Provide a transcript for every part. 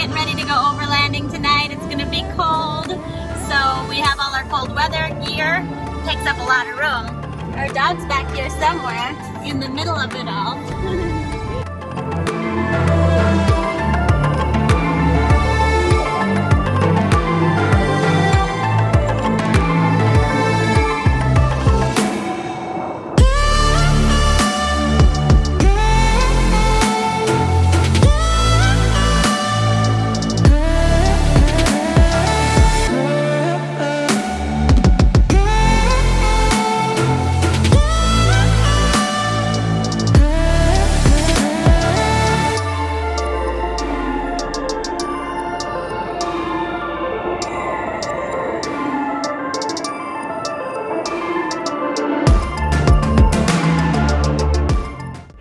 getting ready to go overlanding tonight. It's gonna be cold, so we have all our cold weather gear. Takes up a lot of room. Our dog's back here somewhere in the middle of it all.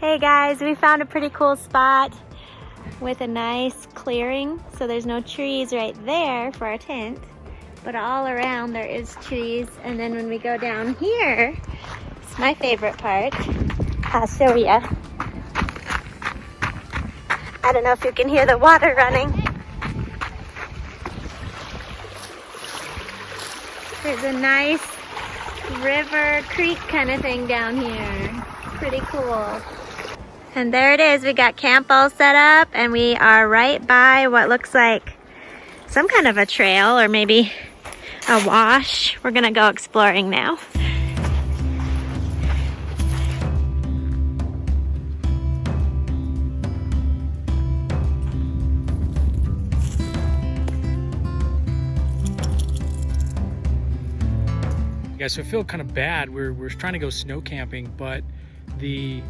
Hey guys, we found a pretty cool spot with a nice clearing. So there's no trees right there for our tent, but all around there is trees. And then when we go down here, it's my favorite part. I'll show you. I don't know if you can hear the water running. There's a nice river, creek kind of thing down here. Pretty cool. And there it is, we got camp all set up and we are right by what looks like some kind of a trail or maybe a wash. We're gonna go exploring now. Yeah, so I feel kind of bad. We're trying to go snow camping, but the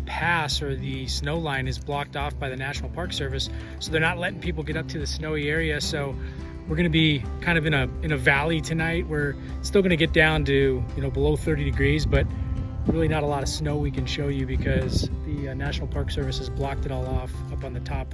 pass or the snow line is blocked off by the National Park Service, so they're not letting people get up to the snowy area. So we're going to be kind of in a valley tonight. We're still going to get down to below 30 degrees, but really not a lot of snow we can show you because the National Park Service has blocked it all off up on the top.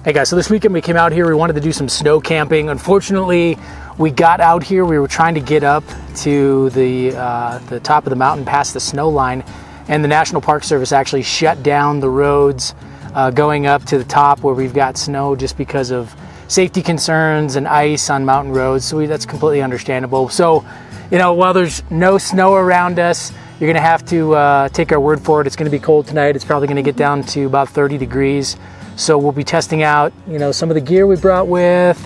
Hey guys, so this weekend we came out here, we wanted to do some snow camping. Unfortunately, we got out here, we were trying to get up to the top of the mountain past the snow line, and the National Park Service actually shut down the roads going up to the top where we've got snow just because of safety concerns and ice on mountain roads. So that's completely understandable. So, while there's no snow around us, you're gonna have to take our word for it. It's gonna be cold tonight. It's probably gonna get down to about 30 degrees. So we'll be testing out, some of the gear we brought with.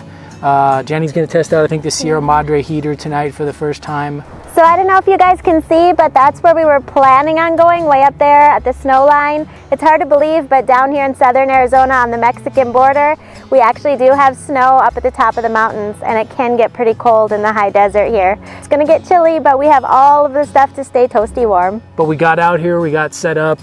Jenny's gonna test out, I think, the Sierra Madre heater tonight for the first time. So I don't know if you guys can see, but that's where we were planning on going, way up there at the snow line. It's hard to believe, but down here in southern Arizona on the Mexican border, we actually do have snow up at the top of the mountains, and it can get pretty cold in the high desert here. It's gonna get chilly, but we have all of the stuff to stay toasty warm. But we got out here, we got set up.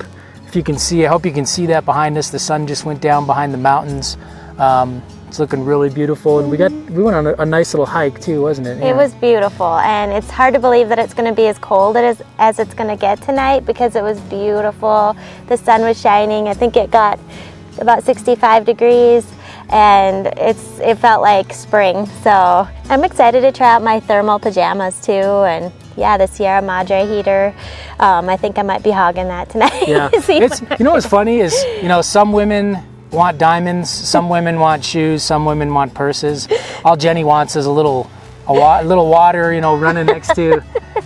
If you can see, I hope you can see that behind us. The sun just went down behind the mountains. It's looking really beautiful, and we went on a nice little hike too, wasn't it? Yeah. It was beautiful, and it's hard to believe that it's going to be as cold as it's going to get tonight because it was beautiful. The sun was shining. I think it got about 65 degrees, and it felt like spring. So I'm excited to try out my thermal pajamas too, and yeah, the Sierra Madre heater. I think I might be hogging that tonight. Yeah, you know what's funny is, you know, some women want diamonds, some women want shoes, some women want purses. All Jenny wants is a little water, you know, running next to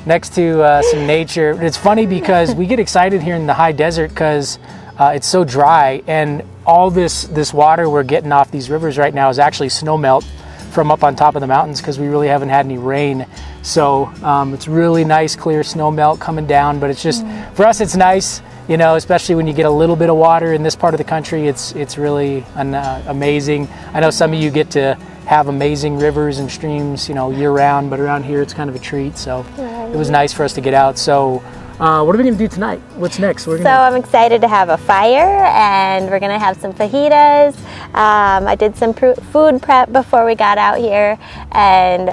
some nature. It's funny because we get excited here in the high desert because it's so dry, and all this water we're getting off these rivers right now is actually snow melt from up on top of the mountains because we really haven't had any rain. So it's really nice, clear snow melt coming down. But it's just, for us, it's nice, you know, especially when you get a little bit of water in this part of the country. It's really amazing. I know some of you get to have amazing rivers and streams, you know, year round, but around here it's kind of a treat. So it was nice for us to get out. So what are we going to do tonight? What's next? I'm excited to have a fire, and we're going to have some fajitas. I did some food prep before we got out here, and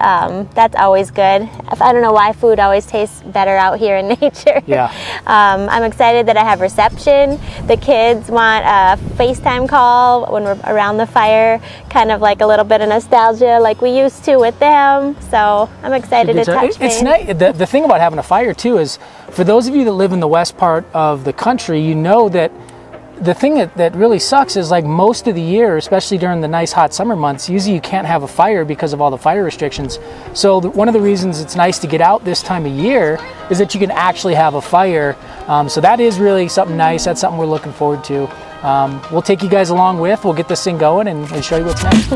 that's always good. I don't know why food always tastes better out here in nature. Yeah. I'm excited that I have reception. The kids want a FaceTime call when we're around the fire, kind of like a little bit of nostalgia like we used to with them. So I'm excited to touch base. It's nice. The thing about having a fire too is, for those of you that live in the west part of the country, you know that the thing that really sucks is, like, most of the year, especially during the nice hot summer months, usually you can't have a fire because of all the fire restrictions. So one of the reasons it's nice to get out this time of year is that you can actually have a fire. So that is really something nice. That's something we're looking forward to. We'll take you guys along we'll get this thing going and show you what's next.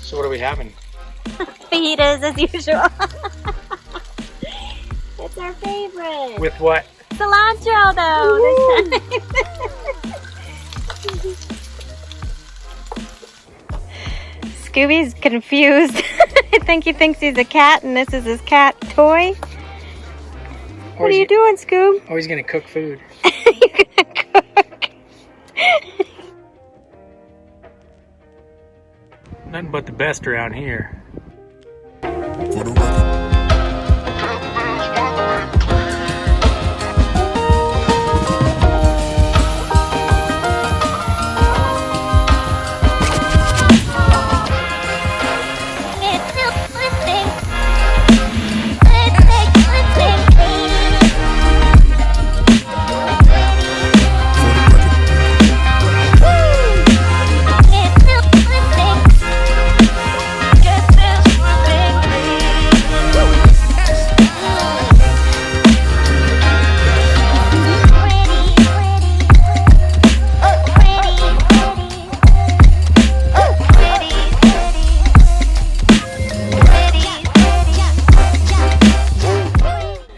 So what are we having? Fajitas as usual. It's our favorite. With what? Cilantro though this time. Scooby's confused. I think he thinks he's a cat and this is his cat toy. What are you doing, Scoob? Oh, he's gonna cook food. You're gonna cook. Nothing but the best around here.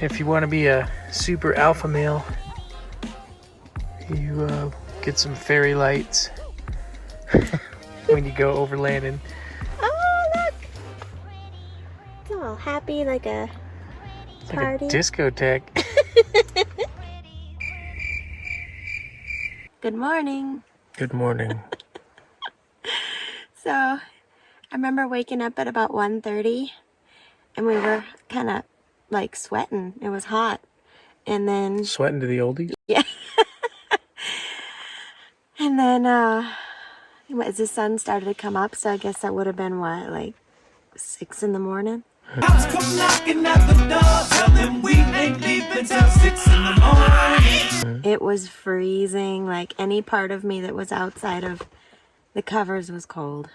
If you want to be a super alpha male, you get some fairy lights when you go overlanding. Oh, look! It's all happy like a party. Like a discotheque. Good morning. Good morning. So, I remember waking up at about 1:30, and we were kind of like sweating. It was hot. And then Sweating to the oldies? yeah. And then as the sun started to come up, so I guess that would have been what, like 6 in the morning? Come knocking at the door, tell them we ain't leaving till 6 in the morning. It was freezing. Like, any part of me that was outside of the covers was cold.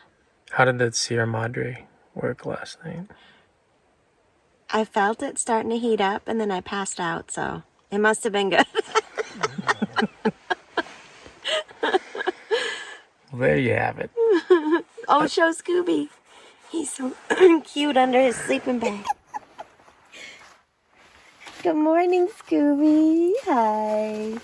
How did that Sierra Madre work last night? I felt it starting to heat up, and then I passed out, so it must have been good. Well, there you have it. Oh, show Scooby. He's so cute under his sleeping bag. Good morning, Scooby. Hi.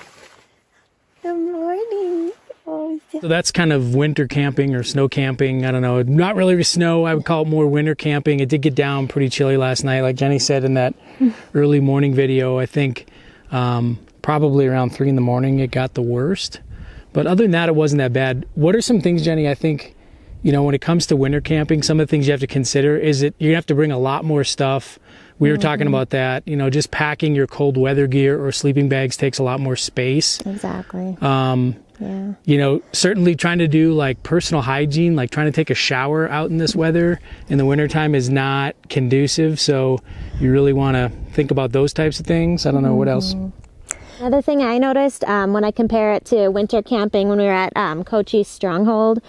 Good morning. Oh, So that's kind of winter camping or snow camping. I don't know. Not really snow. I would call it more winter camping. It did get down pretty chilly last night. Like Jenny said in that early morning video, I think probably around 3 in the morning it got the worst. But other than that, it wasn't that bad. What are some things, Jenny, I think, you know, when it comes to winter camping, some of the things you have to consider is that you're going to have to bring a lot more stuff. We were talking about that, you know, just packing your cold weather gear or sleeping bags takes a lot more space. Exactly. Yeah. You know, certainly trying to do like personal hygiene, like trying to take a shower out in this weather in the wintertime is not conducive. So you really want to think about those types of things. I don't know what else. Another thing I noticed when I compare it to winter camping when we were at Cochise Stronghold,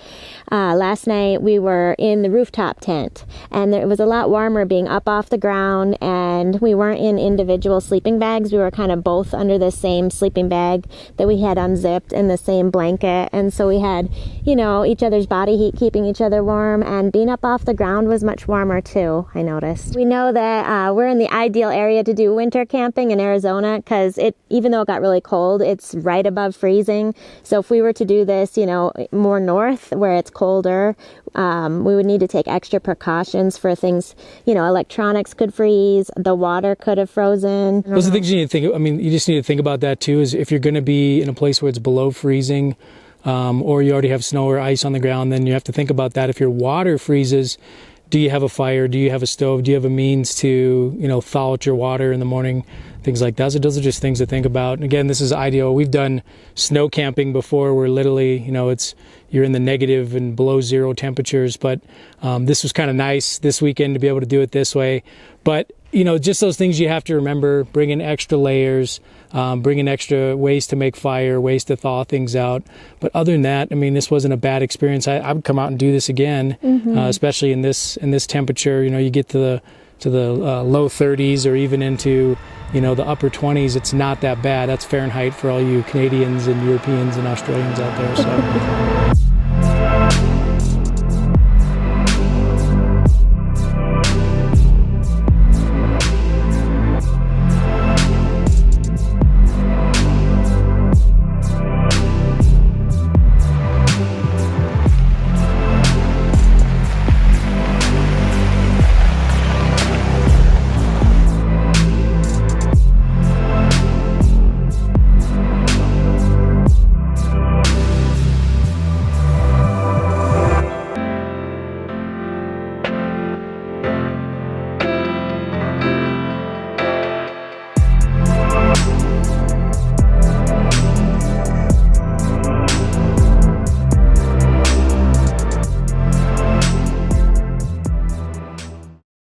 last night we were in the rooftop tent and it was a lot warmer being up off the ground, and we weren't in individual sleeping bags. We were kind of both under the same sleeping bag that we had unzipped and the same blanket, and so we had, you know, each other's body heat keeping each other warm, and being up off the ground was much warmer too, I noticed. We know that we're in the ideal area to do winter camping in Arizona because even though it got really cold, it's right above freezing. So if we were to do this, you know, more north where it's colder, we would need to take extra precautions for things, you know, electronics could freeze, the water could have frozen. Those are the things you need to think. I mean, you just need to think about that too, is if you're going to be in a place where it's below freezing, or you already have snow or ice on the ground, then you have to think about that. If your water freezes, do you have a fire? Do you have a stove? Do you have a means to, you know, thaw out your water in the morning? Things like that. So those are just things to think about. And again, this is ideal. We've done snow camping before where literally, you know, you're in the negative and below zero temperatures. But this was kind of nice this weekend to be able to do it this way. But, you know, just those things you have to remember, bring in extra layers, bring in extra ways to make fire, ways to thaw things out. But other than that, I mean, this wasn't a bad experience. I would come out and do this again, especially in this temperature. You know, you get to the low 30s or even into, you know, the upper 20s. It's not that bad. That's Fahrenheit for all you Canadians and Europeans and Australians out there. So.